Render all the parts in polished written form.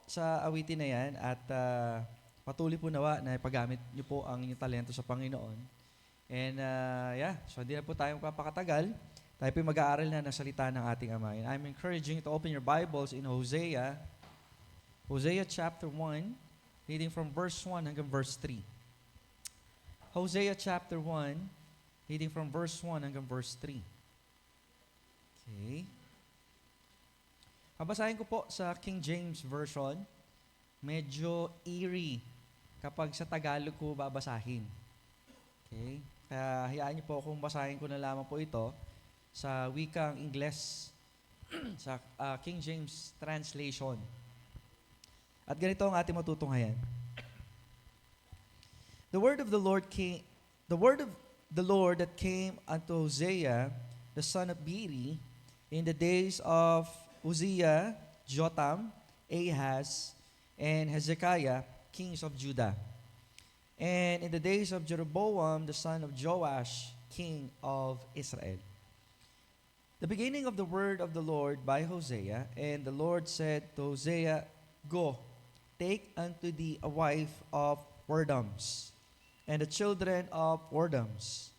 sa awitin na yan at patuloy po nawa na ipagamit niyo po ang inyong talento sa Panginoon. And so hindi na po tayo magpapakatagal. Tayo po mag-aaral na ng salita ng ating Ama. And I'm encouraging you to open your Bibles in Hosea chapter 1, reading from verse 1 hanggang verse 3. Hosea chapter 1, reading from verse 1 hanggang verse 3. Okay. Babasahin ko po sa King James Version. Medyo eerie kapag sa Tagalog ko babasahin. Okay? Kaya hayaan niyo po kung basahin ko na lamang po ito sa wikang Ingles, sa King James Translation. At ganito ang ating matutunghayan. The word of the Lord that came unto Hosea, the son of Beeri, in the days of Uzziah, Jotham, Ahaz, and Hezekiah, kings of Judah. And in the days of Jeroboam, the son of Joash, king of Israel. The beginning of the word of the Lord by Hosea, and the Lord said to Hosea, Go, take unto thee a wife of whoredoms, and the children of whoredoms,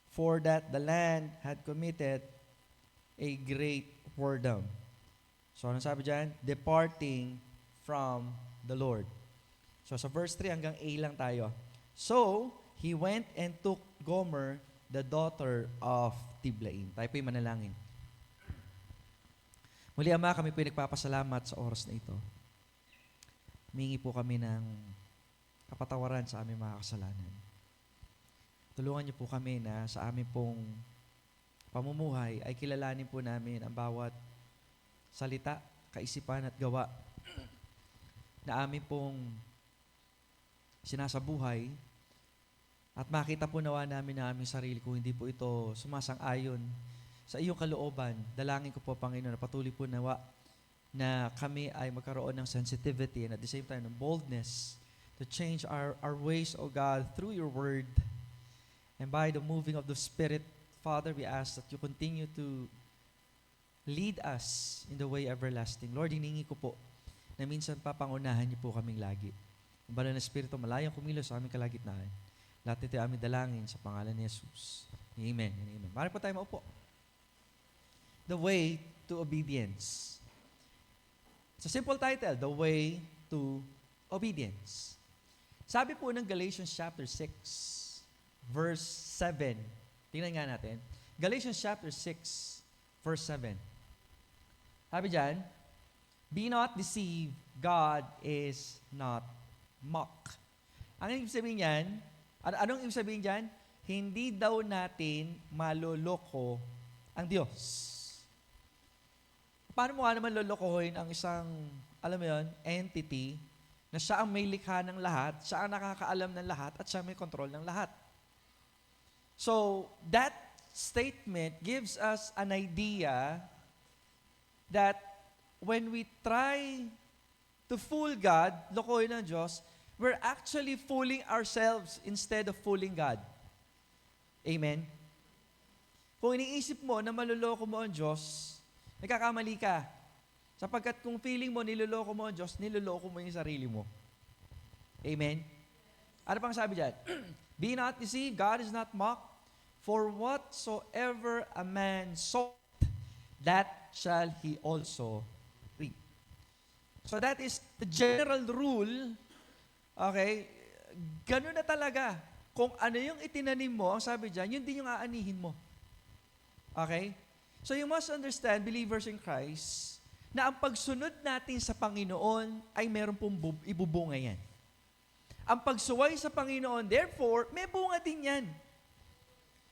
for that the land had committed a great whoredom. So, ano sabi dyan? Departing from the Lord. So, sa verse 3 hanggang A lang tayo. So, he went and took Gomer, the daughter of Tiblaim. Tayo po'y manalangin. Muli, Ama, kami po'y nagpapasalamat sa oras na ito. Humingi po kami ng kapatawaran sa aming mga kasalanan. Tulungan niyo po kami na sa aming pong pamumuhay ay kilalanin po namin ang bawat salita, kaisipan at gawa na amin pong sinasabuhay at makita po nawa namin na aming sarili kung hindi po ito sumasang-ayon sa iyong kalooban. Dalangin ko po, Panginoon, na patuloy po nawa na kami ay magkaroon ng sensitivity and at the same time ng boldness to change our ways, O God, through your word and by the moving of the Spirit. Father, we ask that you continue to lead us in the way everlasting. Lord, hiningi ko po na minsan papangunahan niyo po kaming lagi. Ang banal na Espiritu, malayang kumilos sa aming kalagitnaan. Lahat ito ay aming dalangin sa pangalan ni Jesus. Amen and amen. Mari po tayo maupo. The Way to Obedience. It's a simple title, The Way to Obedience. Sabi po ng Galatians chapter 6, verse 7. Tingnan nga natin. Galatians chapter 6, verse 7. Sabi dyan, Be not deceived, God is not mocked. Ang ibig sabihin yan, anong ibig sabihin dyan? Hindi daw natin maloloko ang Diyos. Paano mo nga naman lolokohin ang isang, alam mo yun, entity na siya ang may likha ng lahat, siya ang nakakaalam ng lahat, at siya may control ng lahat. So, that statement gives us an idea that when we try to fool God, lokohin ng Diyos, we're actually fooling ourselves instead of fooling God. Amen? Kung iniisip mo na maluloko mo ang Diyos, nagkakamali ka. Sapagkat kung feeling mo niloloko mo ang Diyos, niloloko mo yung sarili mo. Amen? Ano pang sabi dyan? Be not deceived, God is not mocked. For whatsoever a man soweth, that shall he also reap. So that is the general rule. Okay? Ganun na talaga. Kung ano yung itinanim mo, ang sabi dyan, yun din yung aanihin mo. Okay? So you must understand, believers in Christ, na ang pagsunod natin sa Panginoon ay meron pong ibubunga yan. Ang pagsuway sa Panginoon, therefore, may bunga din yan.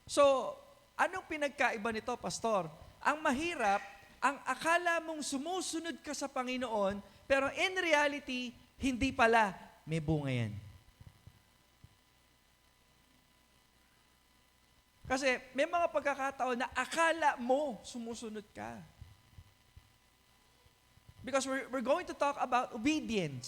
So, anong pinagkaiba nito, Pastor? Ang mahirap, ang akala mong sumusunod ka sa Panginoon, pero in reality, hindi pala, may bunga yan. Kasi may mga pagkakataon na akala mo sumusunod ka. Because we're going to talk about obedience.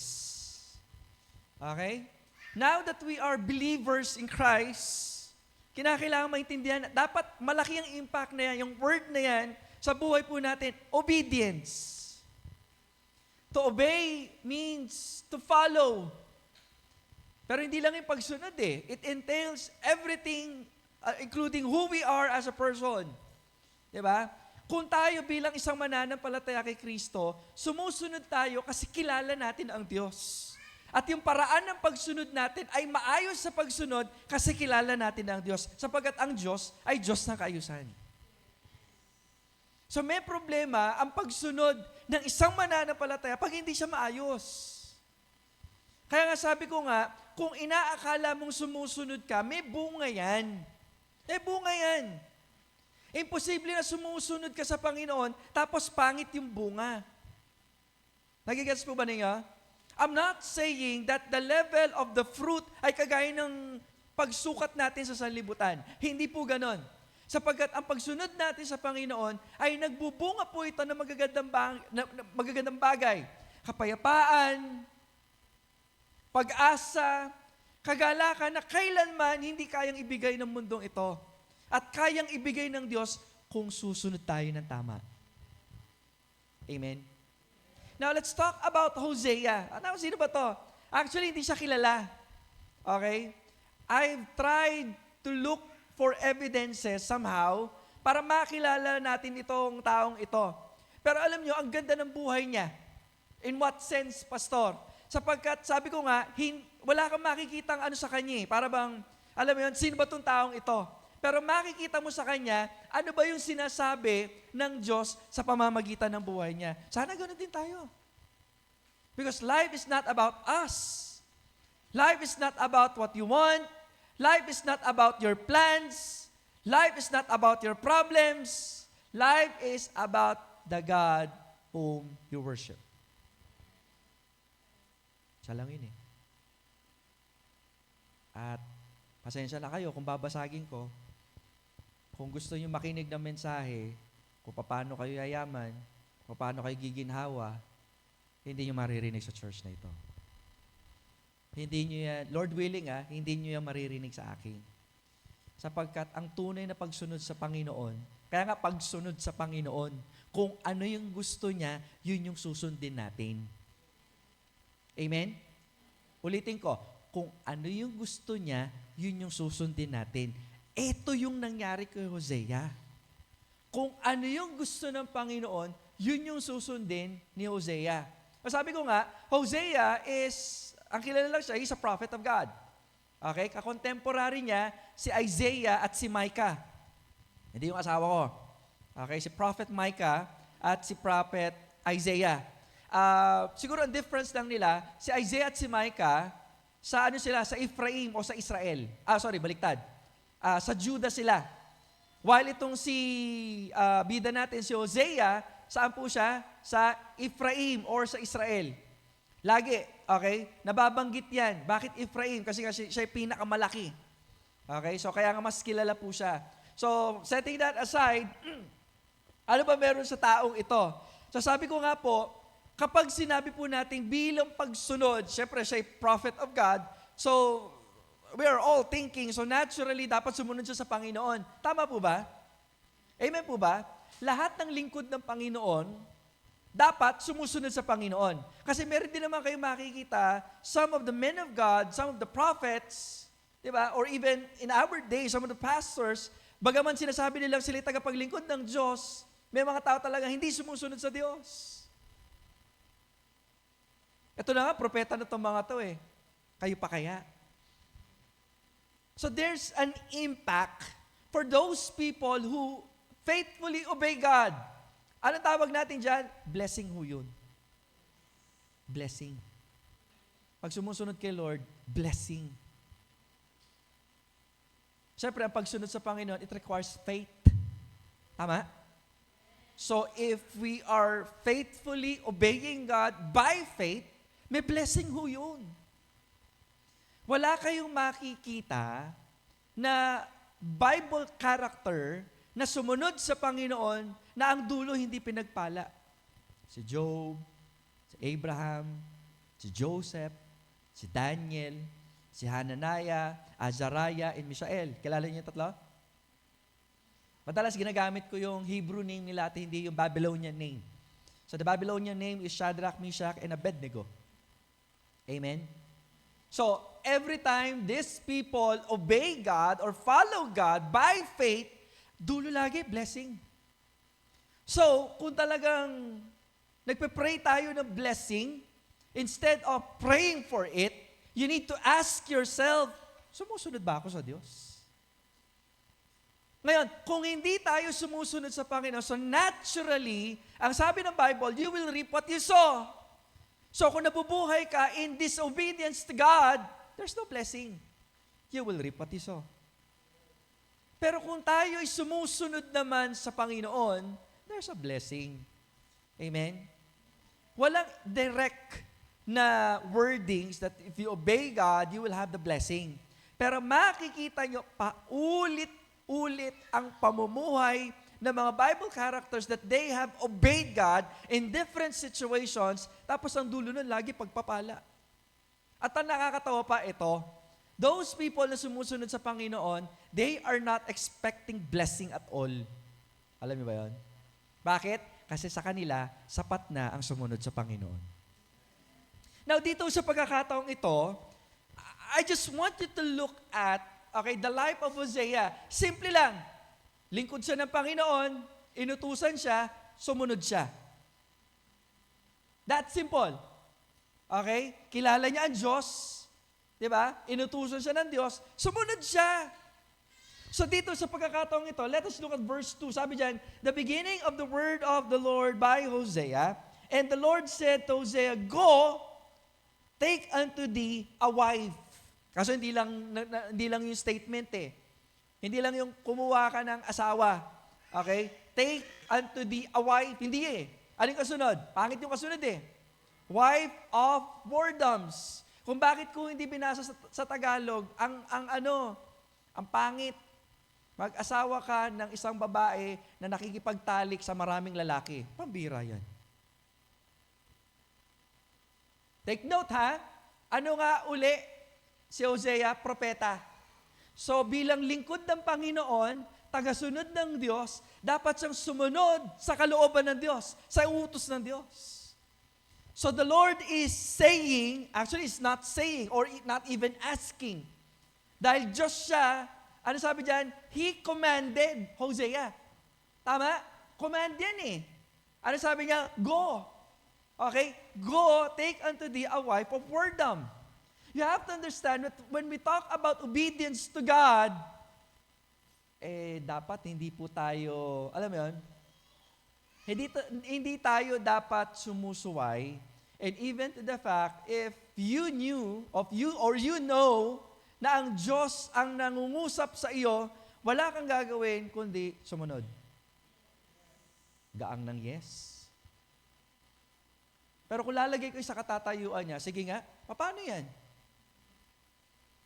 Okay? Now that we are believers in Christ, kinakailangan maintindihan, dapat malaki ang impact na yan, yung word na yan, sa buhay po natin, obedience. To obey means to follow. Pero hindi lang yung pagsunod eh. It entails everything, including who we are as a person. Diba? Kung tayo bilang isang mananampalataya kay Kristo, sumusunod tayo kasi kilala natin ang Diyos. At yung paraan ng pagsunod natin ay maayos sa pagsunod kasi kilala natin ang Diyos. Sapagkat ang Diyos ay Diyos ng kaayusan. So may problema ang pagsunod ng isang mananampalataya pag hindi siya maayos. Kaya nga sabi ko nga, kung inaakala mong sumusunod ka, may bunga yan. May bunga yan. Imposible na sumusunod ka sa Panginoon, tapos pangit yung bunga. Nagigets po ba ninyo? I'm not saying that the level of the fruit ay kagaya ng pagsukat natin sa sanlibutan. Hindi po ganon. Sapagkat ang pagsunod natin sa Panginoon ay nagbubunga po ito ng magagandang bagay. Kapayapaan, pag-asa, kagalakan na kailanman hindi kayang ibigay ng mundong ito. At kayang ibigay ng Diyos kung susunod tayo ng tama. Amen? Now, let's talk about Hosea. Ano, sino ba to? Actually, hindi siya kilala. Okay? I've tried to look for evidences somehow para makilala natin itong taong ito. Pero alam nyo, ang ganda ng buhay niya. In what sense, Pastor? Sapagkat, sabi ko nga, wala kang makikitang ano sa kanya. Para bang, alam mo yun, sino ba itong taong ito? Pero makikita mo sa kanya, ano ba yung sinasabi ng Diyos sa pamamagitan ng buhay niya. Sana ganoon din tayo. Because life is not about us. Life is not about what you want. Life is not about your plans. Life is not about your problems. Life is about the God whom you worship. Siya lang yun eh. At pasensya na kayo kung babasagin ko. Kung gusto niyo makinig ng mensahe, kung paano kayo yayaman, kung paano kayo giginhawa, hindi niyo maririnig sa church na ito. Hindi niyo yan, Lord willing hindi niyo yan maririnig sa akin. Sapagkat ang tunay na pagsunod sa Panginoon, kaya nga pagsunod sa Panginoon, kung ano yung gusto niya, yun yung susundin natin. Amen? Ulitin ko, kung ano yung gusto niya, yun yung susundin natin. Ito yung nangyari kay Hosea. Kung ano yung gusto ng Panginoon, yun yung susundin ni Hosea. Sabi ko nga, Hosea is, ang kilala lang siya, he's a prophet of God. Okay? Kakontemporary niya, si Isaiah at si Micah. Hindi yung asawa ko. Okay? Si Prophet Micah at si Prophet Isaiah. Siguro ang difference lang nila, si Isaiah at si Micah, sa ano sila? Sa Ephraim o sa Israel. Baliktad. Sa Judah sila. While itong si bida natin, si Hosea, saan po siya? Sa Ephraim or sa Israel. Lagi, okay? Nababanggit yan. Bakit Ephraim? Kasi siya yung pinakamalaki. Okay? So kaya nga mas kilala po siya. So setting that aside, ano ba meron sa taong ito? So sabi ko nga po, kapag sinabi po natin bilang pagsunod, syempre siya ay prophet of God, so we are all thinking, so naturally, dapat sumunod siya sa Panginoon. Tama po ba? Amen po ba? Lahat ng lingkod ng Panginoon, dapat sumusunod sa Panginoon. Kasi meron din naman kayo makikita, some of the men of God, some of the prophets, di ba? Or even in our day, some of the pastors, bagaman sinasabi nilang sila tagapaglingkod ng Diyos, may mga tao talaga hindi sumusunod sa Diyos. Ito na nga, propeta na itong mga to eh. Kayo pa kaya? So there's an impact for those people who faithfully obey God. Ano tawag natin dyan? Blessing ho yun. Blessing. Pag sumusunod kay Lord, blessing. Siyempre, ang pagsunod sa Panginoon, it requires faith. Tama? So if we are faithfully obeying God by faith, may blessing ho yun. Wala kayong makikita na Bible character na sumunod sa Panginoon na ang dulo hindi pinagpala. Si Job, si Abraham, si Joseph, si Daniel, si Hananiah, Azariah, and Mishael. Kilala niyo yung tatlo? Madalas ginagamit ko yung Hebrew name nila at hindi yung Babylonian name. So the Babylonian name is Shadrach, Meshach, and Abednego. Amen? So, every time these people obey God or follow God by faith, dulo lagi, blessing. So, kung talagang nagpe-pray tayo ng blessing, instead of praying for it, you need to ask yourself, sumusunod ba ako sa Diyos? Ngayon, kung hindi tayo sumusunod sa Panginoon, so naturally, ang sabi ng Bible, you will reap what you sow. So kung nabubuhay ka in disobedience to God, there's no blessing. You will reap what you sow. Pero kung tayo ay sumusunod naman sa Panginoon, there's a blessing. Amen? Walang direct na wordings that if you obey God, you will have the blessing. Pero makikita nyo paulit-ulit ang pamumuhay ng mga Bible characters that they have obeyed God in different situations, tapos ang dulo nun lagi pagpapala. At ang nakakatawa pa ito, those people na sumusunod sa Panginoon, they are not expecting blessing at all. Alam niyo ba yun? Bakit? Kasi sa kanila, sapat na ang sumunod sa Panginoon. Now, dito sa pagkakataong ito, I just want you to look at, the life of Hosea. Simple lang. Lingkod siya ng Panginoon, inutusan siya, sumunod siya. That's simple. Okay? Kilala niya ang Diyos. Diba? Inutusan siya ng Diyos, sumunod siya. So dito sa pagkakataong ito, let us look at verse 2. Sabi diyan, the beginning of the word of the Lord by Hosea, and the Lord said to Hosea, go, take unto thee a wife. Kaso hindi lang yung statement eh. Hindi lang yung kumuha ka ng asawa. Okay? Take unto thee a wife. Hindi eh. Anong kasunod? Pangit yung kasunod eh. Wife of whoredoms. Kung bakit ko hindi binasa sa Tagalog, ang pangit. Mag-asawa ka ng isang babae na nakikipagtalik sa maraming lalaki. Pambira yan. Take note ha. Ano nga uli? Si Hosea, propeta. So bilang lingkod ng Panginoon, tagasunod ng Diyos, dapat siyang sumunod sa kalooban ng Diyos, sa utos ng Diyos. So the Lord is saying, actually is not saying or not even asking. Dahil Diyos siya, ano sabi diyan? He commanded Hosea. Tama? Command yan eh. Ano sabi niya? Go. Okay? Go, take unto thee a wife of whoredom. You have to understand that when we talk about obedience to God, dapat hindi po tayo, alam mo yun, hindi tayo dapat sumusuway. And even to the fact, if you knew, you know, na ang Diyos ang nangungusap sa iyo, wala kang gagawin kundi sumunod. Gaang ng yes. Pero kung lalagay ko sa katatayuan niya, sige nga, paano yan?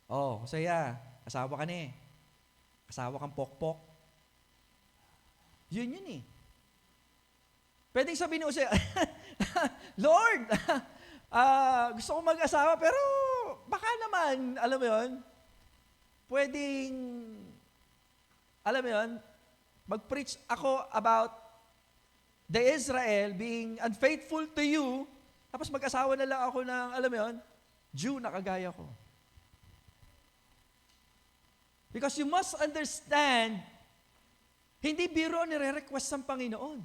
Oh, Hosea, asawa ka na eh. Asawa kang pokpok. Yun eh. Pwedeng sabihin ni Hosea, Lord, gusto ko mag-asawa, pero baka naman, alam mo yun, pwedeng, alam mo yun, mag-preach ako about the Israel being unfaithful to you, tapos mag-asawa na lang ako ng, alam mo yun, Jew na kagaya ko. Because you must understand, hindi biro nire-request ng Panginoon.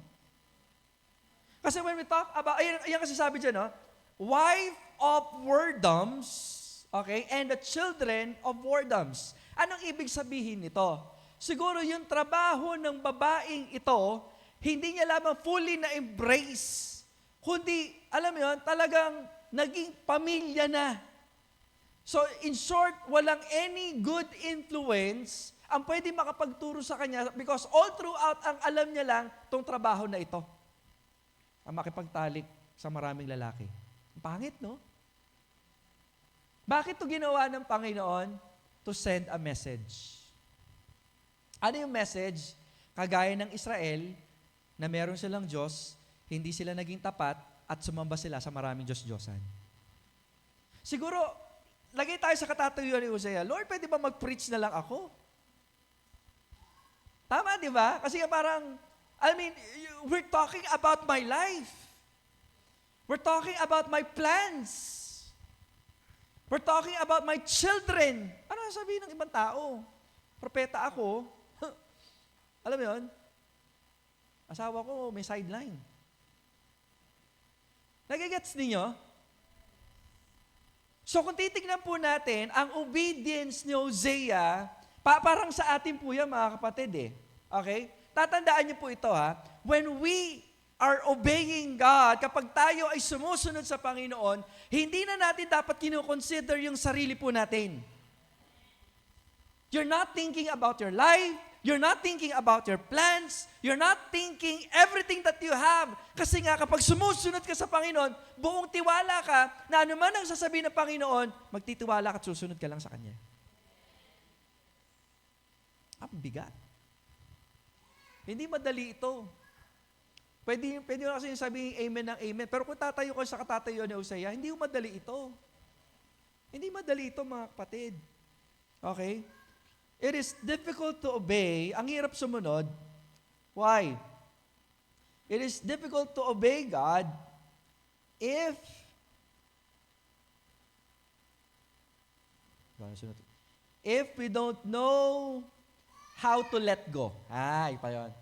Kasi when we talk about, ayan kasi sabi dyan, no? Wife of whoredoms, okay, and the children of whoredoms. Anong ibig sabihin nito? Siguro yung trabaho ng babaeng ito, hindi niya lamang fully na-embrace, kundi, alam mo yun, talagang naging pamilya na. So, in short, walang any good influence ang pwede makapagturo sa kanya because all throughout ang alam niya lang tong trabaho na ito. Ang makipagtalik sa maraming lalaki. Pangit, no? Bakit ito ginawa ng Panginoon? To send a message. Ano yung message? Kagaya ng Israel, na meron silang Diyos, hindi sila naging tapat, at sumamba sila sa maraming Diyos-Diyosan. Siguro, lagay tayo sa katatayuan ni Hosea, Lord, pwede ba mag-preach na lang ako? Tama, di ba? Kasi parang, we're talking about my life. We're talking about my plans. We're talking about my children. Ano sabihin ng ibang tao? Propeta ako. Alam mo yun? Asawa ko may sideline. Nagigets ninyo? So kung titignan po natin, ang obedience ni Hosea, parang sa atin po yan mga kapatid eh. Okay? Tatandaan niyo po ito ha. When we are obeying God, kapag tayo ay sumusunod sa Panginoon, hindi na natin dapat kinoconsider yung sarili po natin. You're not thinking about your life, you're not thinking about your plans, you're not thinking everything that you have. Kasi nga kapag sumusunod ka sa Panginoon, buong tiwala ka na anuman ang sasabihin ng Panginoon, magtitiwala ka at susunod ka lang sa Kanya. Ang bigat. Hindi madali ito. Pwede na kasi sabihin amen ng amen. Pero kung tatayo ka sa katatayo ni Hosea, hindi mo madali ito. Hindi madali ito mga kapatid. Okay? It is difficult to obey. Ang hirap sumunod. Why? It is difficult to obey God if we don't know how to let go. Ipa yun.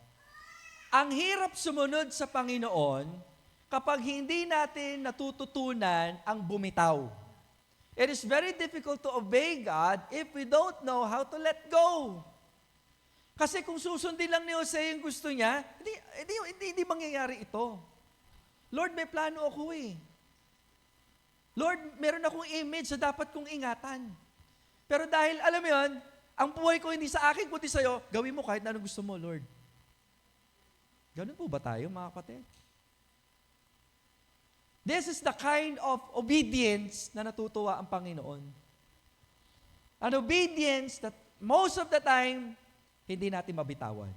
Ang hirap sumunod sa Panginoon kapag hindi natin natututunan ang bumitaw. It is very difficult to obey God if we don't know how to let go. Kasi kung susundin lang ni Hosea yung gusto niya, hindi mangyayari ito. Lord, may plano ako eh. Lord, meron akong image na dapat kong ingatan. Pero dahil, alam mo yun, ang buhay ko hindi sa akin, kundi sa'yo, gawin mo kahit na anong gusto mo, Lord. Ganun po ba tayo, mga kapatid? This is the kind of obedience na natutuwa ang Panginoon. An obedience that most of the time, hindi natin mabitawan.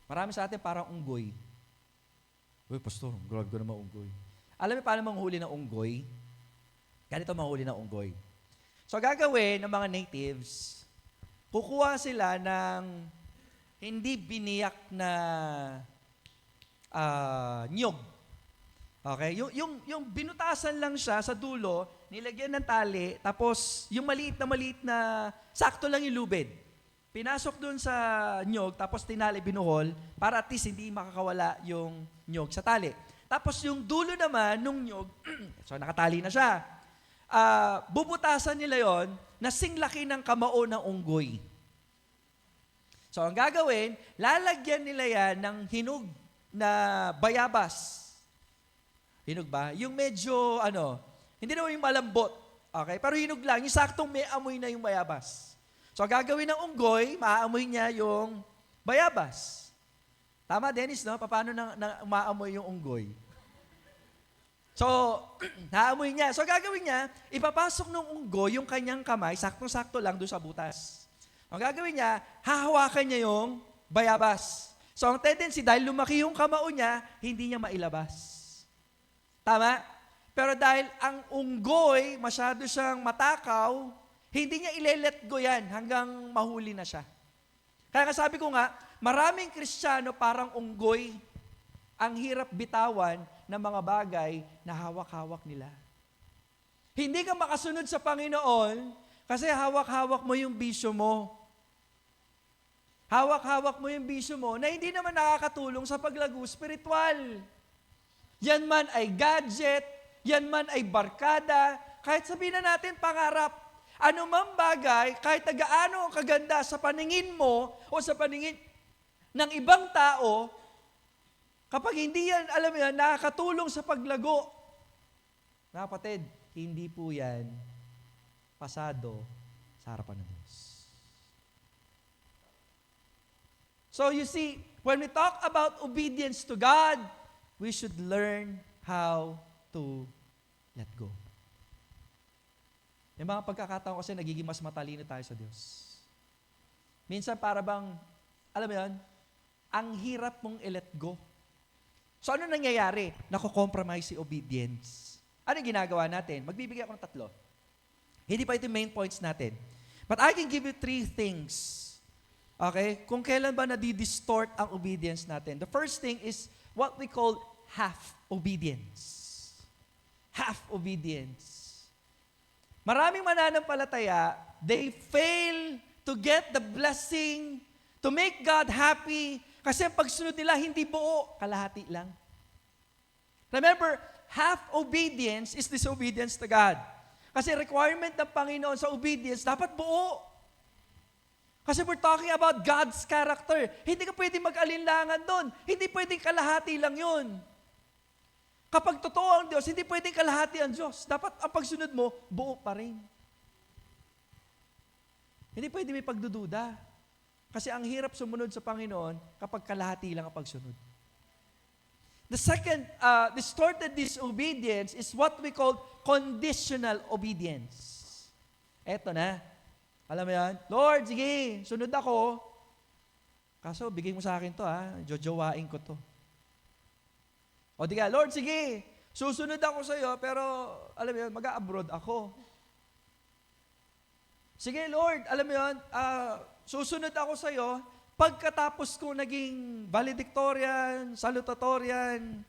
Marami sa atin parang unggoy. Uy, pastor, grabe ko naman unggoy. Alam mo paano manghuli ng unggoy? Ganito manghuli ng unggoy. So gagawin ng mga natives, kukuha sila ng hindi biniyak na nyog. Okay? Yung binutasan lang siya sa dulo, nilagyan ng tali, tapos yung maliit na, sakto lang yung lubid. Pinasok dun sa nyog, tapos tinali, binuhol, para at least hindi makakawala yung nyog sa tali. Tapos yung dulo naman nung nyog, so nakatali na siya, bubutasan nila yon na singlaki ng kamao ng unggoy. So ang gagawin, lalagyan nila yan ng hinog na bayabas. Hinog ba? Yung medyo, hindi naman yung malambot. Okay? Pero hinog lang. Yung saktong may amoy na yung bayabas. So, ang gagawin ng unggoy, maaamoy niya yung bayabas. Tama, Dennis, no? Paano maamoy yung unggoy? So, naamoy niya. So, gagawin niya, ipapasok ng unggoy yung kanyang kamay, saktong-sakto lang doon sa butas. Ang gagawin niya, hahawakan niya yung bayabas. So, ang tendency, dahil lumaki yung kamao niya, hindi niya mailabas. Tama? Pero dahil ang unggoy, masyado siyang matakaw, hindi niya ile-let go yan hanggang mahuli na siya. Kaya sabi ko nga, maraming Kristiyano parang unggoy, ang hirap bitawan ng mga bagay na hawak-hawak nila. Hindi ka makasunod sa Panginoon kasi hawak-hawak mo yung bisyo mo. Hawak-hawak mo yung bisyo mo na hindi naman nakakatulong sa paglago spiritual. Yan man ay gadget, yan man ay barkada, kahit sabihin na natin pangarap, anumang bagay, kahit gaano ang kaganda sa paningin mo o sa paningin ng ibang tao, kapag hindi yan, alam mo yan, nakakatulong sa paglago, na kapatid, hindi po yan pasado sa harapan ng Diyos. So you see, when we talk about obedience to God, we should learn how to let go. Yung mga pagkakataon kasi nagiging mas matalino tayo sa Diyos. Minsan para bang, alam mo yun, ang hirap mong i-let go. So ano nangyayari? Nako-compromise si obedience. Ano yung ginagawa natin? Magbibigay ako ng 3. Hindi pa ito yung main points natin. But I can give you 3 things. Okay? Kung kailan ba nadi-distort ang obedience natin. The first thing is what we call half obedience. Half obedience. Maraming mananampalataya, they fail to get the blessing, to make God happy, kasi ang pagsunod nila hindi buo, kalahati lang. Remember, half obedience is disobedience to God. Kasi requirement ng Panginoon sa obedience, dapat buo. Kasi we're talking about God's character. Hindi ka pwedeng mag-alinlangan doon. Hindi pwedeng kalahati lang yun. Kapag totoo ang Diyos, hindi pwedeng kalahati ang Diyos. Dapat ang pagsunod mo, buo pa rin. Hindi pwede may pagdududa. Kasi ang hirap sumunod sa Panginoon kapag kalahati lang ang pagsunod. The second, distorted disobedience is what we call conditional obedience. Eto na. Alam mo yan? Lord, sige, sunod ako. Kaso, bigay mo sa akin to, jojowain ko to. O di ka, Lord, sige, susunod ako sa iyo, pero, alam mo yun, mag-a-abroad ako. Sige, Lord, alam mo yun, susunod ako sa iyo, pagkatapos ko naging valedictorian, salutatorian,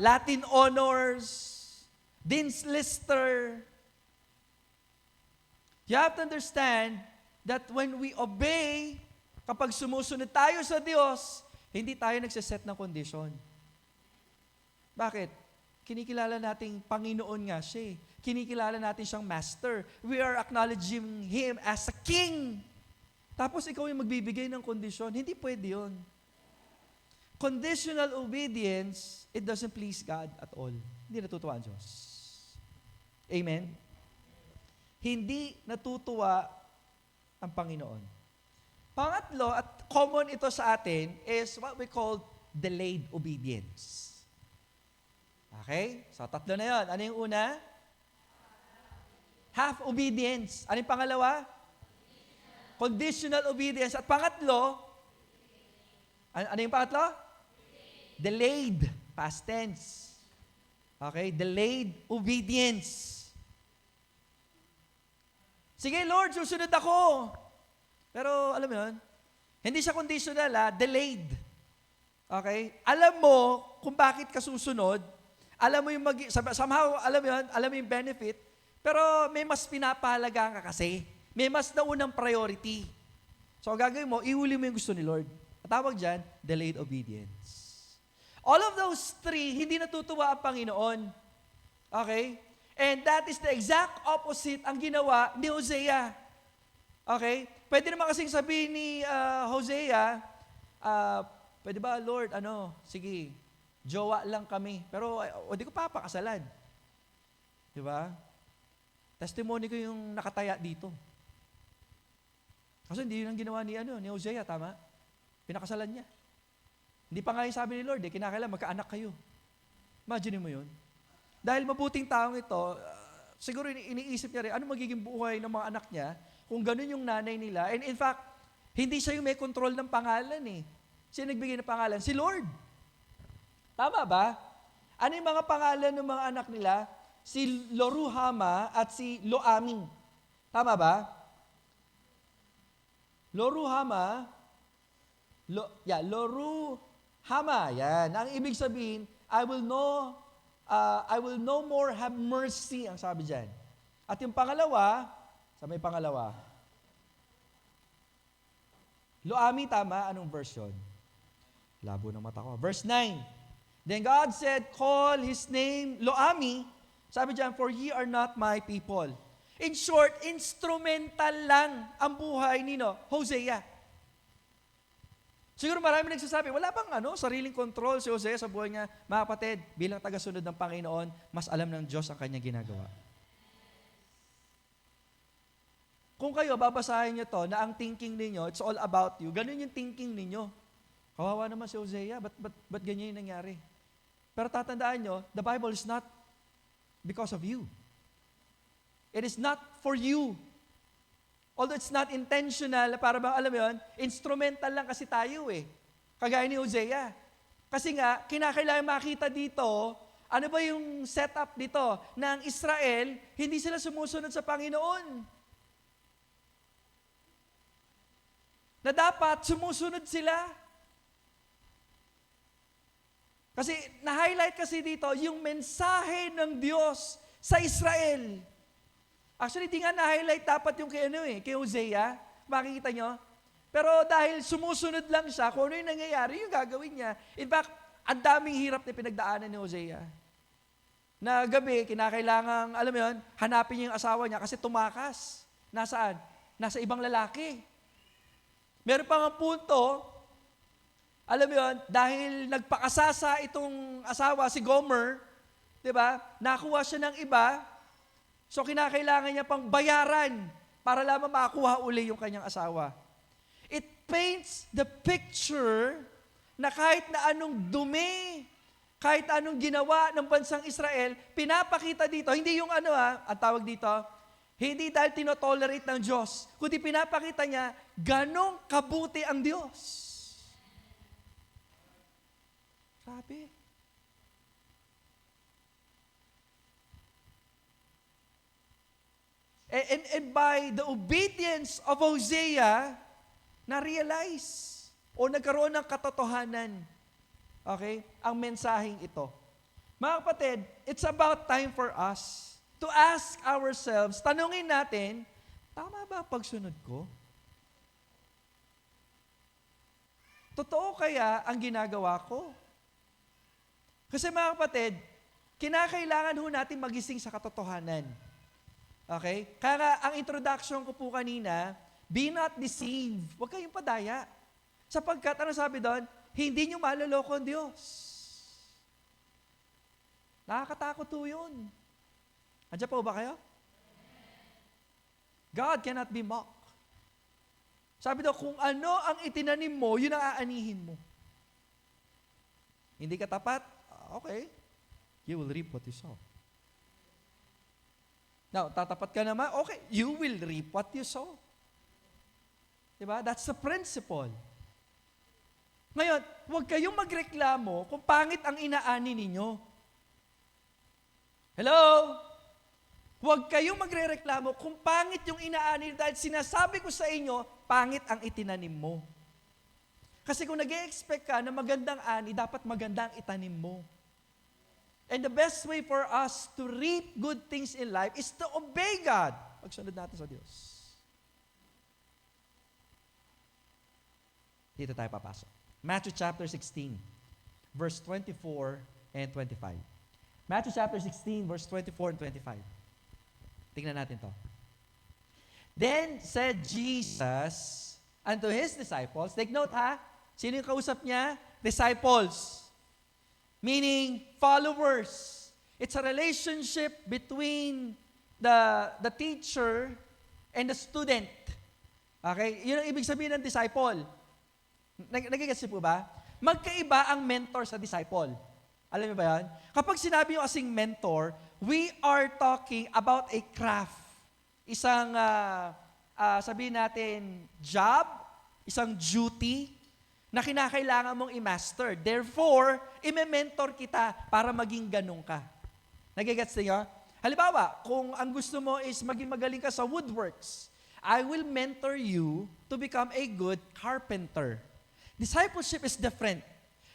Latin honors, Dean's Lister. You have to understand that when we obey, kapag sumusunod tayo sa Diyos, hindi tayo nagsiset ng kondisyon. Bakit? Kinikilala nating Panginoon nga siya. Kinikilala natin siyang Master. We are acknowledging Him as a King. Tapos ikaw yung magbibigay ng kondisyon. Hindi pwede yun. Conditional obedience, it doesn't please God at all. Hindi natutuwa ang Diyos. Amen? Hindi natutuwa ang Panginoon. Pangatlo, at common ito sa atin, is what we call delayed obedience. Okay? So, tatlo na yun. Ano yung una? Half obedience. Ano yung pangalawa? Conditional obedience. At pangatlo, ano yung pangatlo? Delayed. Past tense. Okay? Delayed obedience. Sige, Lord, susunod ako. Pero, alam mo yun, hindi siya conditional, delayed. Okay? Alam mo kung bakit ka susunod, alam mo yung somehow, alam mo yun, alam mo yung benefit, pero may mas pinapahalaga ka kasi. May mas naunang priority. So, ang gagawin mo, ihuli mo yung gusto ni Lord. At tawag dyan, delayed obedience. All of those three, hindi natutuwa ang Panginoon. Okay? And that is the exact opposite ang ginawa ni Hosea. Okay? Pwede naman kasing sabihin ni Hosea, pwede ba, Lord, sige, jowa lang kami. Pero, di ko papakasalan. Di ba? Testimony ko yung nakataya dito. Kasi hindi yun ang ginawa ni Hosea, tama? Pinakasalan niya. Hindi pa nga yung sabi ni Lord, kinakailangan magkaanak kayo. Imagine mo yun. Dahil mabuting taong ito, siguro iniisip niya rin, ano magiging buhay ng mga anak niya kung ganun yung nanay nila. And in fact, hindi siya yung may control ng pangalan eh. Sino nagbigay ng pangalan? Si Lord. Tama ba? Ano yung mga pangalan ng mga anak nila? Si Loruhama at si Loami. Tama ba? Loruhama, Loruhama, yan. Ang ibig sabihin, I will no more have mercy, ang sabi dyan. At yung pangalawa, sa may pangalawa, Loami, tama? Anong verse yun? Labo ng mata ko. Verse 9. Then God said, call his name Loami. Sabi dyan, for ye are not my people. In short, instrumental lang ang buhay ni Hosea. Siguro marami nagsasabi, wala bang sariling control si Hosea sa buhay niya? Mga kapatid, bilang tagasunod ng Panginoon, mas alam ng Diyos ang kanya ginagawa. Kung kayo, babasahin niyo to, na ang thinking ninyo, it's all about you, ganun yung thinking ninyo. Kawawa naman si Hosea, ba't ganyan yung nangyari? Pero tatandaan nyo, the Bible is not because of you. It is not for you. Although it's not intentional, para bang alam mo yun, instrumental lang kasi tayo eh. Kagaya ni Hosea. Kasi nga, kinakailangan makita dito, ano ba yung setup dito, na ang Israel, hindi sila sumusunod sa Panginoon. Na dapat sumusunod sila. Kasi na-highlight kasi dito yung mensahe ng Diyos sa Israel. Actually, di nga na-highlight dapat yung kay Hosea. Makikita nyo? Pero dahil sumusunod lang siya, kung ano yung nangyayari, yung gagawin niya. In fact, ang daming hirap na pinagdaanan ni Hosea. Na gabi, kinakailangang, alam mo yun, hanapin niya yung asawa niya kasi tumakas. Nasaan? Nasa ibang lalaki. Meron pa nga punto, alam mo yun, dahil nagpakasasa itong asawa, si Gomer, di ba? Nakuha siya ng iba, so kinakailangan niya pang bayaran para lamang makakuha uli yung kanyang asawa. It paints the picture na kahit na anong dumi, kahit anong ginawa ng bansang Israel, pinapakita dito, hindi yung ang tawag dito, hindi dahil tinotolerate ng Diyos, kundi pinapakita niya, ganong kabuti ang Diyos. Grabe. And by the obedience of Hosea, na-realize o nagkaroon ng katotohanan, okay, ang mensaheng ito. Mga kapatid, it's about time for us to ask ourselves, tanungin natin, tama ba ang pagsunod ko? Totoo kaya ang ginagawa ko? Kasi mga kapatid, kinakailangan ho natin magising sa katotohanan. Okay? Kaya ang introduction ko po kanina, be not deceived. Huwag kayong padaya. Sapagkat, ano sabi doon? Hindi nyo maloloko ang Diyos. Nakakatakot po yun. Andiyan po ba kayo? God cannot be mocked. Sabi daw, kung ano ang itinanim mo, yun ang aanihin mo. Hindi ka tapat? Okay. You will reap what you sow. Now, tatapat ka naman? Okay. You will reap what you sow. Diba? That's the principle. Ngayon, huwag kayong magreklamo kung pangit ang inaani ninyo. Hello? Huwag kayong magrereklamo kung pangit yung inaani dahil sinasabi ko sa inyo, pangit ang itinanim mo. Kasi kung nag-e-expect ka na magandang ani, dapat magandang itanim mo. And the best way for us to reap good things in life is to obey God. Pagsunod natin sa Diyos. Dito tayo papasok. Matthew chapter 16, verse 24 and 25. Matthew chapter 16, verse 24 and 25. Tingnan natin to. Then said Jesus unto his disciples, take note ha, sino yung kausap niya? Disciples. Meaning, followers. It's a relationship between the teacher and the student. Okay? Yun ang ibig sabihin ng disciple. Nagigets po ba? Magkaiba ang mentor sa disciple. Alam niyo ba yan? Kapag sinabi yung asing mentor, we are talking about a craft. Isang, sabihin natin, job, isang duty, na kinakailangan mong i-master. Therefore, i-mentor kita para maging ganun ka. Nagigets niyo? Halimbawa, kung ang gusto mo is maging magaling ka sa woodworks, I will mentor you to become a good carpenter. Discipleship is different.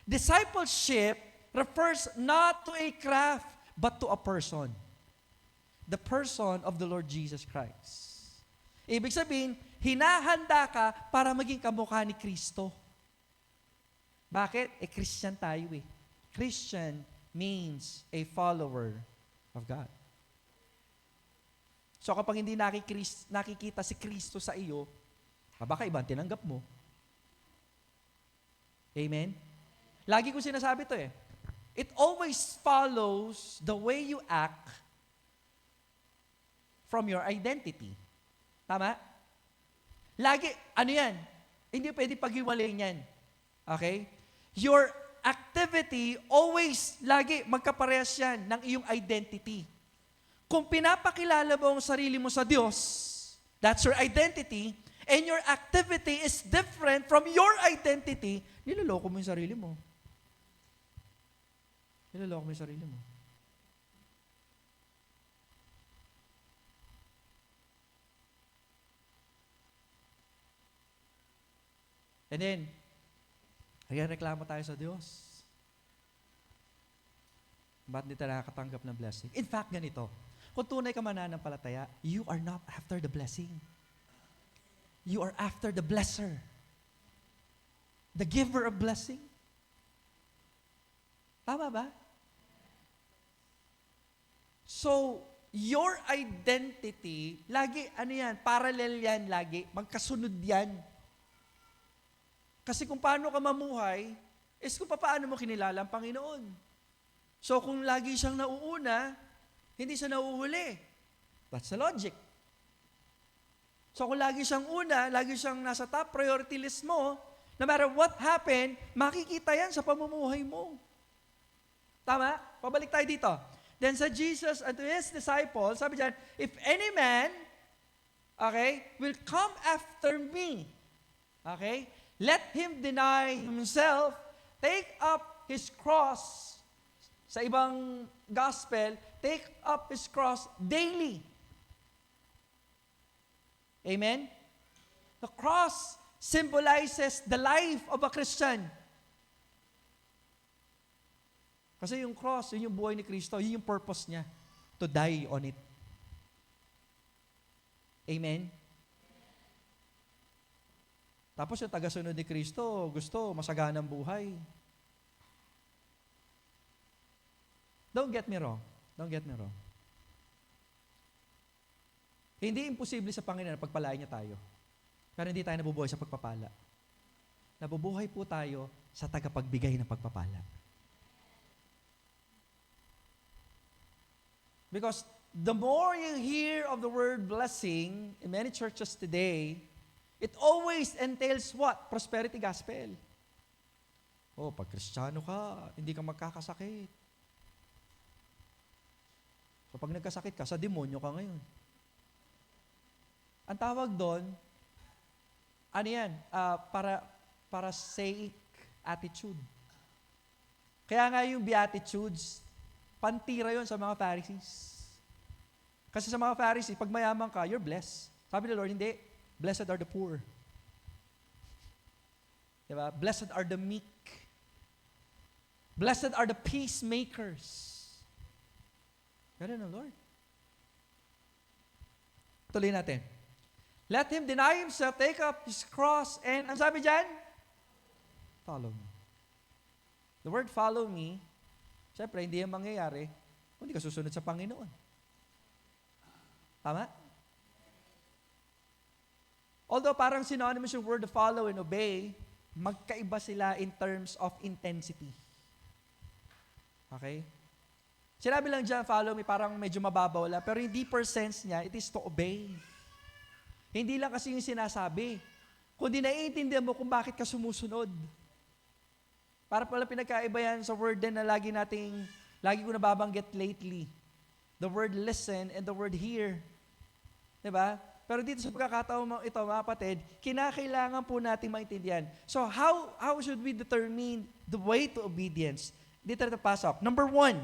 Discipleship refers not to a craft, but to a person. The person of the Lord Jesus Christ. Ibig sabihin, hinahanda ka para maging kamukha ni Kristo. Bakit? Christian tayo eh. Christian means a follower of God. So kapag hindi nakikita si Kristo sa iyo, baka ibang tinanggap mo. Amen? Lagi ko sinasabi to eh. It always follows the way you act from your identity. Tama? Lagi, ano yan? Hindi pwede paghiwalayin yan. Okay? Your activity, always, lagi, magkaparehas yan ng iyong identity. Kung pinapakilala mo ang sarili mo sa Diyos, that's your identity, and your activity is different from your identity, niloloko mo yung sarili mo. Niloloko mo yung sarili mo. And then, reklamo tayo sa Diyos. Ba't di tayo nakakatanggap ng blessing? In fact, ganito. Kung tunay ka mananampalataya, you are not after the blessing. You are after the blesser. The giver of blessing. Tama ba? So, your identity, lagi, parallel yan lagi, magkasunod yan. Kasi kung paano ka mamuhay, is kung paano mo kinilala ang Panginoon. So, kung lagi siyang nauuna, hindi siya nauhuli. That's the logic. So, kung lagi siyang una, lagi siyang nasa top priority list mo, no matter what happened, makikita yan sa pamumuhay mo. Tama? Pabalik tayo dito. Then sa Jesus and to His disciples, sabi dyan, if any man, will come after me, let him deny himself, take up his cross. Sa ibang gospel, take up his cross daily. Amen? The cross symbolizes the life of a Christian. Kasi yung cross, yun yung buhay ni Kristo, yun yung purpose niya, to die on it. Amen? Tapos yung tagasunod ni Kristo, gusto masaganang buhay. Don't get me wrong. Don't get me wrong. Hindi imposible sa Panginoon na pagpalain niya tayo. Pero hindi tayo nabubuhay sa pagpapala. Nabubuhay po tayo sa tagapagbigay ng pagpapala. Because the more you hear of the word blessing in many churches today, it always entails what? Prosperity gospel. Oh, pag Kristiyano ka, hindi ka magkakasakit. So pag nagkasakit ka, sa demonyo ka ngayon. Ang tawag doon, parasaic attitude. Kaya nga yung Beatitudes, pantira yon sa mga Pharisees. Kasi sa mga Pharisees, pag mayaman ka, you're blessed. Sabi ni Lord, hindi. Blessed are the poor. Diba? Blessed are the meek. Blessed are the peacemakers. Ganun ang Lord. Tuloy natin. Let him deny himself, take up his cross, and ang sabi dyan? Follow me. The word follow me, siyempre, hindi yan mangyayari kung hindi ka susunod sa Panginoon. Tama? Although parang synonymous yung word follow and obey, magkaiba sila in terms of intensity. Okay? Sinabi lang dyan, follow me, parang medyo mababaw lang, pero yung deeper sense niya, it is to obey. Hindi lang kasi yung sinasabi, kundi naiintindihan mo kung bakit ka sumusunod. Para pala pinagkaiba yan sa word din na lagi ko nababanggit lately. The word listen and the word hear. Diba? Pero dito sa pagkakataon ito, mga kapatid, kinakailangan po natin maintindihan. So how should we determine the way to obedience? Dito na pasok. Number 1,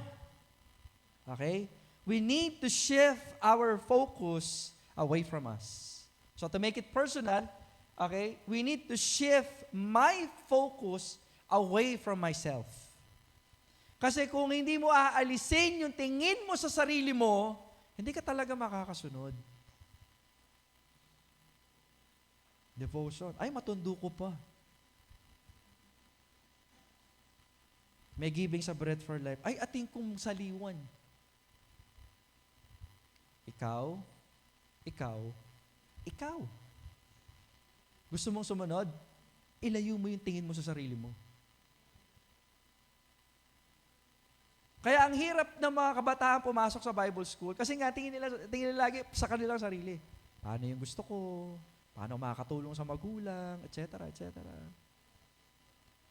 we need to shift our focus away from us. So to make it personal, we need to shift my focus away from myself. Kasi kung hindi mo aalisin yung tingin mo sa sarili mo, hindi ka talaga makakasunod. Devotion. Ay, matundo ko pa. May giving sa Bread for Life. Ay, ating kong saliwan. Ikaw. Gusto mong sumunod? Ilayo mo yung tingin mo sa sarili mo. Kaya ang hirap ng mga kabataan pumasok sa Bible school kasi nga tingin nila lagi sa kanilang sarili. Paano yung gusto ko? Paano makakatulong sa magulang? Etc.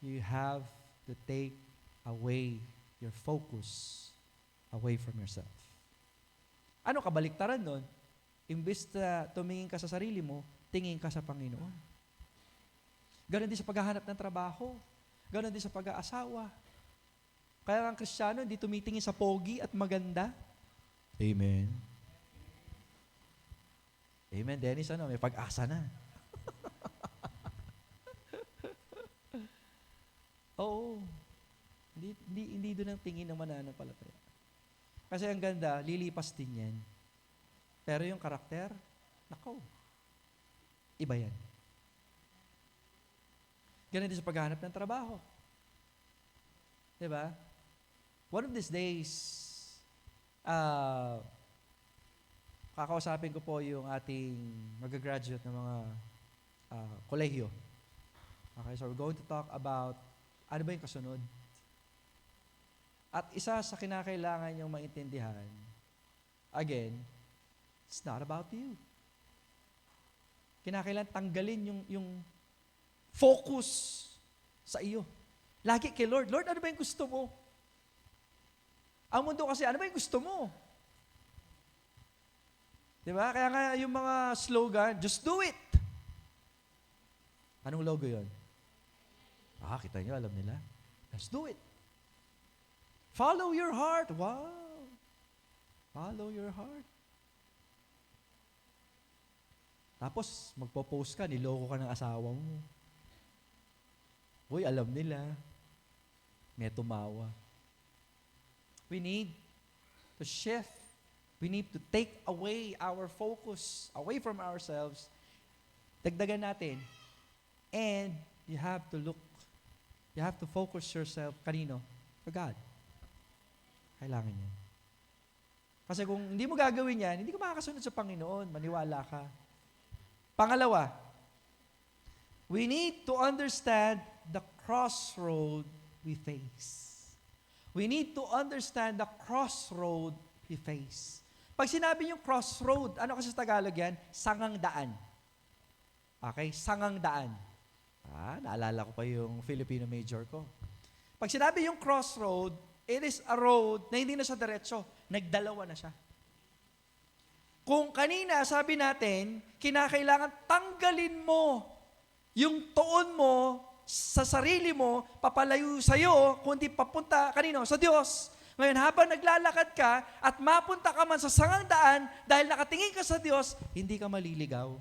You have to take away your focus away from yourself. Ano kabaliktaran nun? Imbes na tumingin ka sa sarili mo, tingin ka sa Panginoon. Ganon din sa paghahanap ng trabaho. Ganon din sa pag-aasawa. Kaya ang Kristiyano, hindi tumitingin sa pogi at maganda. Amen. Amen, Dennis, may pag-asa na. Oo. Hindi doon ang tingin ng mananampalataya. Kasi ang ganda, lilipas din yan. Pero yung karakter, nako, iba yan. Ganun din sa paghahanap ng trabaho. Diba? One of these days, kakausapin ko po yung ating mag-graduate ng mga kolehiyo. Okay, so we're going to talk about ano ba yung kasunod. At isa sa kinakailangan yung maintindihan, again, it's not about you. Kinakailangan tanggalin yung focus sa iyo. Lagi kay Lord, Lord, ano ba yung gusto mo? Ang mundo kasi, ano ba yung gusto mo? Diba? Kaya nga yung mga slogan, just do it. Anong logo yun? Kita nyo, alam nila. Just do it. Follow your heart. Wow. Follow your heart. Tapos, magpo-post ka, niloko ka ng asawa mo. Uy, alam nila. May tumawa. We need to shift. We need to take away our focus, away from ourselves. Dagdagan natin. And you have to focus yourself, kanino? To God. Kailangan yan. Kasi kung hindi mo gagawin yan, hindi ka makakasunod sa Panginoon. Maniwala ka. Pangalawa, we need to understand the crossroad we face. We need to understand the crossroad we face. Pag sinabi yung crossroad, ano kasi sa Tagalog yan? Sangang daan. Okay? Sangang daan. Naalala ko pa yung Filipino major ko. Pag sinabi yung crossroad, it is a road na hindi na siya diretso. Nagdalawa na siya. Kung kanina, sabi natin, kinakailangan tanggalin mo yung tuon mo sa sarili mo, papalayo sa'yo, kundi papunta kanino? Sa Diyos. Ngayon, habang naglalakad ka at mapunta ka man sa sangang daan, dahil nakatingin ka sa Diyos, hindi ka maliligaw.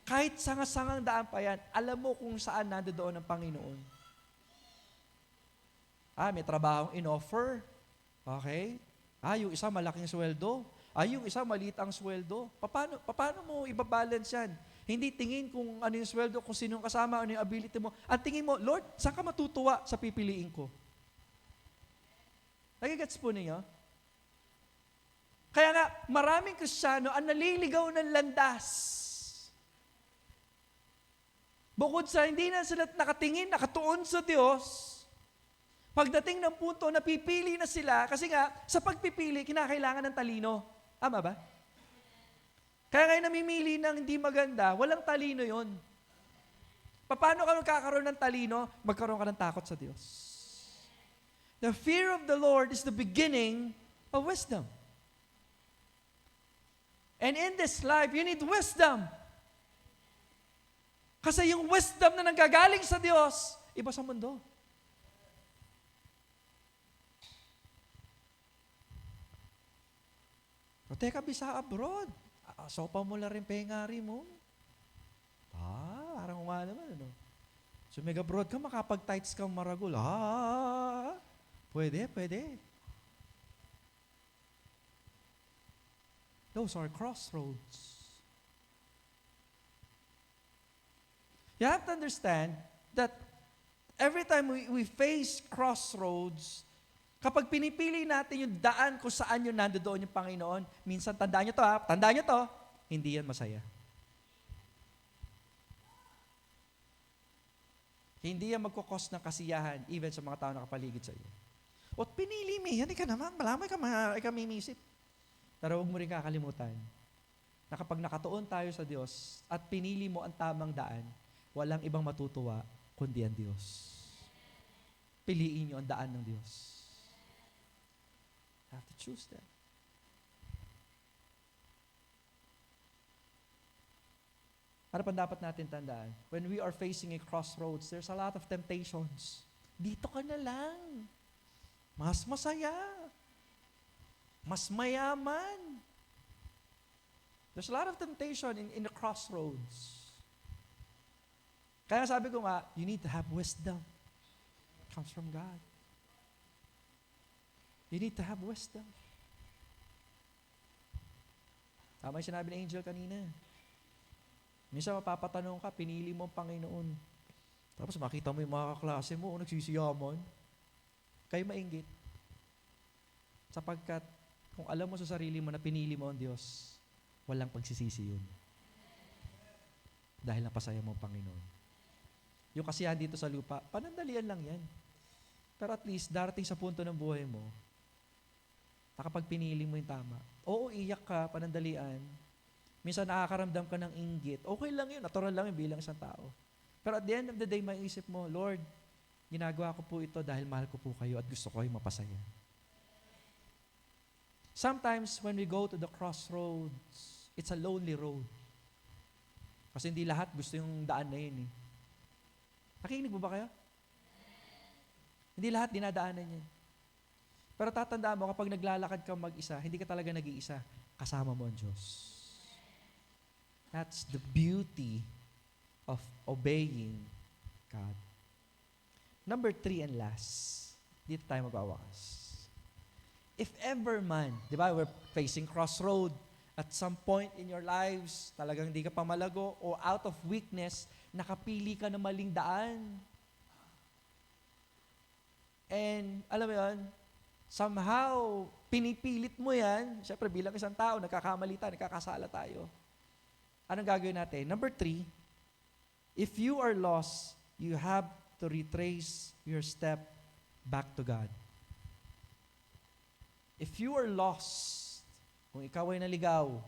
Kahit sangang daan pa yan, alam mo kung saan nandoon ang Panginoon. May trabahong in-offer. Okay? Yung isa malaking sweldo. Yung isa maliit ang sweldo. Paano mo ibabalance yan? Hindi tingin kung ano yung sweldo, kung sino yung kasama, ano yung ability mo. At tingin mo, Lord, saan ka matutuwa sa pipiliin ko? Nagigets po ninyo? Kaya nga, maraming Kristiyano ang naliligaw ng landas. Bukod sa hindi na sila nakatingin, nakatuon sa Diyos, pagdating ng punto na pipili na sila, kasi nga, sa pagpipili, kinakailangan ng talino. Tama ba? Kaya ngayon namimili ng hindi maganda, walang talino yon. Paano ka magkakaroon ng talino? Magkaroon ka ng takot sa Diyos. The fear of the Lord is the beginning of wisdom. And in this life, you need wisdom. Kasi yung wisdom na nanggagaling sa Diyos, iba sa mundo. O teka, bisa abroad. Sopa mo lang rin pengari mo. Parang naman, ano? So, mag-abroad ka, makapag-tights kang maragul. Pwede. Those are crossroads. You have to understand that every time we face crossroads, kapag pinipili natin yung daan kung saan yung nandoon yung Panginoon, minsan tandaan nyo to, hindi yan masaya. Hindi yan magkukos ng kasiyahan even sa mga tao na nakapaligid sa iyo. At pinili mo, hindi ka naman, malamay ka mimimisip. Pero huwag mo rin kakalimutan na kapag nakatuon tayo sa Diyos at pinili mo ang tamang daan, walang ibang matutuwa kundi ang Diyos. Piliin niyo ang daan ng Diyos. You have to choose that. Ano pa dapat natin tandaan? When we are facing a crossroads, there's a lot of temptations. Dito ka na lang. Mas masaya. Mas mayaman. There's a lot of temptation in the crossroads. Kaya sabi ko nga, you need to have wisdom. It comes from God. You need to have wisdom. Tama yung sinabi ng angel kanina. Minsan mapapatanong ka, pinili mo ang Panginoon. Tapos makita mo yung mga kaklase mo, nagsisiyaman. Kayo mainggit. Sapagkat kung alam mo sa sarili mo na pinili mo ang Diyos, walang pagsisisi yun. Dahil napasaya mo ang Panginoon. Yung kasiyahan dito sa lupa, panandalian lang yan. Pero at least, darating sa punto ng buhay mo, na kapag pinili mo yung tama, oo, iyak ka, panandalian, minsan nakakaramdam ka ng inggit, okay lang yun, natural lang yun bilang isang tao. Pero at the end of the day, maiisip mo, Lord, ginagawa ko po ito dahil mahal ko po kayo at gusto ko kayong mapasaya. Sometimes, when we go to the crossroads, it's a lonely road. Kasi hindi lahat gusto yung daan na yun eh. Nakikinig mo ba kayo? Hindi lahat dinadaanan yan. Pero tatandaan mo, kapag naglalakad ka mag-isa, hindi ka talaga nag-iisa. Kasama mo ang Diyos. That's the beauty of obeying God. Number 3 and last. Dito tayo magwawakas. If ever man, di ba, we're facing crossroad. At some point in your lives, talagang di ka pamalago o out of weakness, nakapili ka ng maling daan. And, alam mo yun, somehow, pinipilit mo yan. Siyempre, bilang isang tao, nagkakamali tayo, nagkakasala tayo. Anong gagawin natin? Number 3, if you are lost, you have to retrace your step back to God. If you are lost, kung ikaw ay naligaw,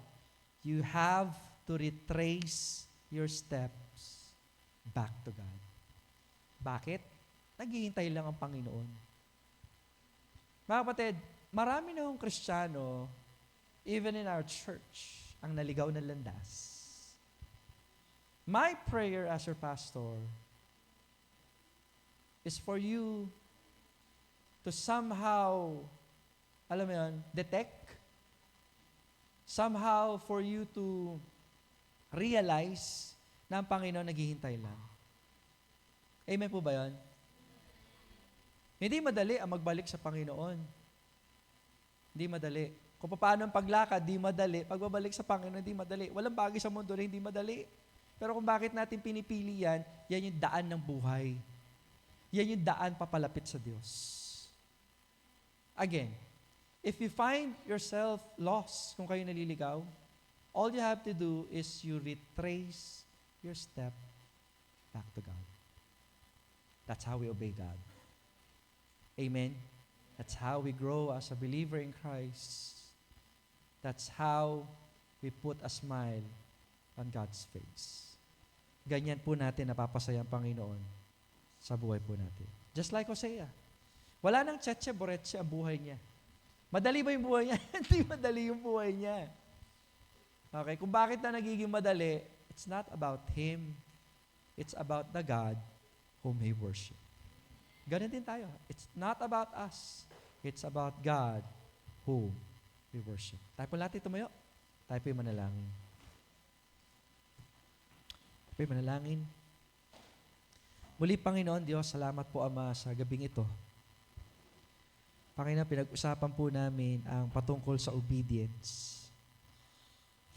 you have to retrace your steps back to God. Bakit? Naghihintay lang ang Panginoon. Mga kapatid, marami na akong Kristiyano, even in our church, ang naligaw ng landas. My prayer as your pastor is for you to somehow, alam mo yun, detect, somehow for you to realize na ang Panginoon naghihintay lang. Amen po ba yun? Hindi madali ang magbalik sa Panginoon. Hindi madali. Kung paano ang paglakad, di madali. Pagbabalik sa Panginoon, di madali. Walang bagay sa mundo na hindi madali. Pero kung bakit natin pinipili yan, yan yung daan ng buhay. Yan yung daan papalapit sa Diyos. Again, if you find yourself lost kung kayo naliligaw, all you have to do is you retrace your step back to God. That's how we obey God. Amen? That's how we grow as a believer in Christ. That's how we put a smile on God's face. Ganyan po natin napapasaya ang Panginoon sa buhay po natin. Just like Hosea. Wala nang tsetche, boretse ang buhay niya. Madali ba yung buhay niya? Hindi madali yung buhay niya. Okay, kung bakit na nagiging madali, it's not about him. It's about the God whom he worship. Ganun din tayo. It's not about us. It's about God whom we worship. Tayo po natin tumayo. Tayo po yung manalangin. Tayo po yung manalangin. Muli, Panginoon Diyos, salamat po, Ama, sa gabing ito. Panginoon, pinag-usapan po namin ang patungkol sa obedience.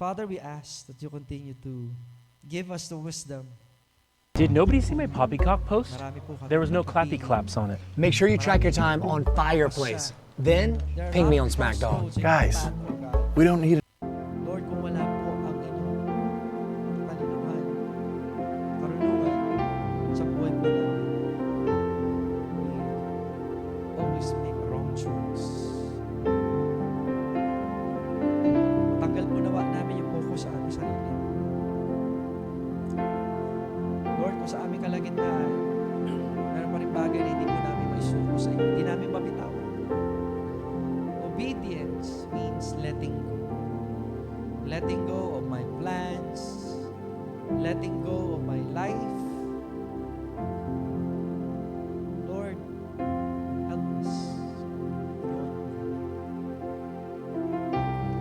Father, we ask that you continue to give us the wisdom. Did nobody see my poppycock post? Marami po kami There was no clappy napipili. claps on it. Make sure you track your time on Fireplace. Then, There are ping me on lots of SmackDown. crossroads in Guys. your path, O God. We don't need Lord, kung wala po ang inyong kalinuhan, karunungan sa buhay po namin, we always make a wrong choice. Matanggal po nawa namin yung focus sa aming sarili. Lord, kung sa aming kalagitnaan, meron pa rin bagay na hindi po namin maisuko sa inyo, hindi namin mabitawan. Obedience means letting go. Letting go of my plans, letting go of my life. Lord, help us.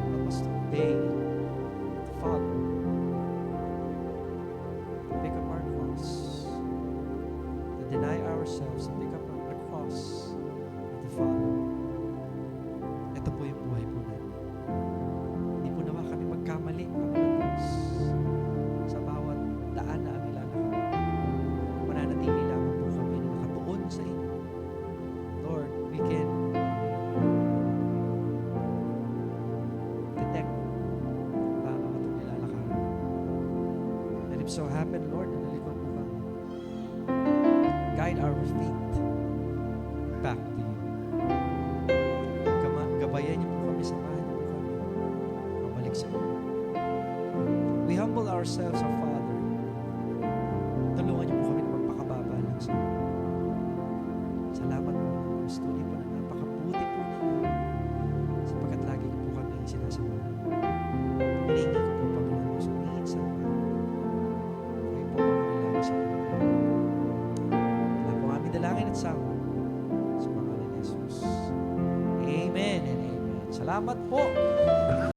Help us to obey, to follow, to pick up our cross, to deny ourselves, to pick up the cross, and to follow. Ito po yung buhay po natin. Hindi po naman kami magkamali so happen, Lord, na nalikod po kami. Guide our feet back to you. Gabayan niyo po kami, samahan niyo po kami. Mabalik sa iyo. We humble ourselves, our Father. Tulungan niyo po kami na magpakababa lang sa iyo. Salamat po ng study po na napakabuti po ninyo sapagkat lagi niyo po kami sinasamahan. Hinihingi ko po, Panginoon, sumihin sa mga kayo po pangalalang sa Panginoon. Wala po aming dalangin at sama sa pangalan ni Jesus. Amen and amen. Salamat po.